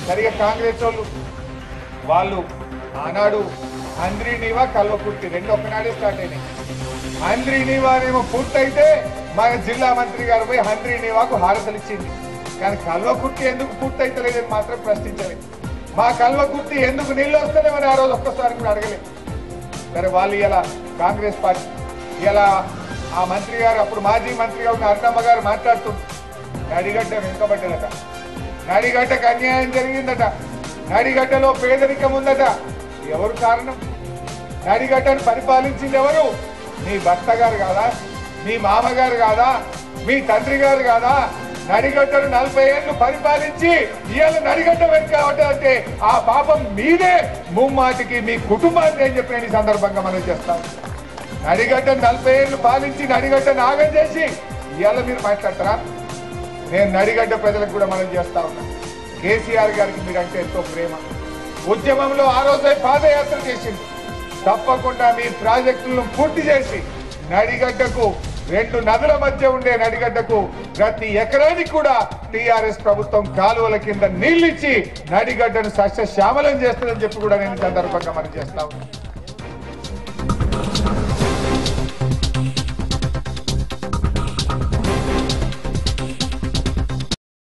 సరిగా కాంగ్రెస్ వాళ్ళు ఆనాడు హంద్రీనీవా కల్వకుర్తి రెండు ఒకనాడే స్టార్ట్ అయినాయి. హంద్రీనీవానేమో పూర్తయితే మా జిల్లా మంత్రి గారు పోయి హంద్రీనీవాకు హారతలు ఇచ్చింది. కానీ కల్వకుర్తి ఎందుకు పూర్తయితలేదని మాత్రం ప్రశ్నించలేదు. మా కల్వకుర్తి ఎందుకు నీళ్ళు వస్తలేమని ఆ రోజు ఒక్కసారి కూడా అడగలేదు. సరే వాళ్ళు ఇలా కాంగ్రెస్ పార్టీ ఇలా ఆ మంత్రి గారు అప్పుడు మాజీ మంత్రిగా ఉన్న అరుణమ్మ గారు మాట్లాడుతుంది, నడిగడ్డ వెనుకబడ్డదట, నడిగడ్డకు అన్యాయం జరిగిందట, నడిగడ్డలో పేదరికం ఉందట. ఎవరు కారణం? నడిగడ్డను పరిపాలించింది ఎవరు? మీ భర్త గారు కాదా? మీ మామగారు కాదా? మీ తండ్రి గారు కాదా? నడిగడ్డను 40 ఏళ్ళు పరిపాలించి ఇవాళ నడిగడ్డ వెనుకబడ్డదంటే ఆ పాపం మీదే ముమ్మాటికి మీ కుటుంబాన్ని అని చెప్పి నేను ఈ సందర్భంగా మనం చేస్తాం. నడిగడ్డను 40 ఏళ్ళు పాలించి నడిగడ్డను ఆగం చేసి ఇవాళ మీరు మాట్లాడతారా? నేను నడిగడ్డ ప్రజలకు కూడా మనం చేస్తా ఉన్నా. కేసీఆర్ గారికి మీరంటే ఎంతో ప్రేమ. ఉద్యమంలో ఆ రోజే పాదయాత్ర చేసింది. తప్పకుండా మీ ప్రాజెక్టులను పూర్తి చేసి నడిగడ్డకు 2 నదుల మధ్య ఉండే నడిగడ్డకు ప్రతి ఎకరానికి కూడా టీఆర్ఎస్ ప్రభుత్వం కాలువల కింద నీళ్ళిచ్చి నడిగడ్డను సస్యశ్యామలం చేస్తుందని చెప్పి కూడా నేను సందర్భంగా మనం చేస్తా ఉన్నాను.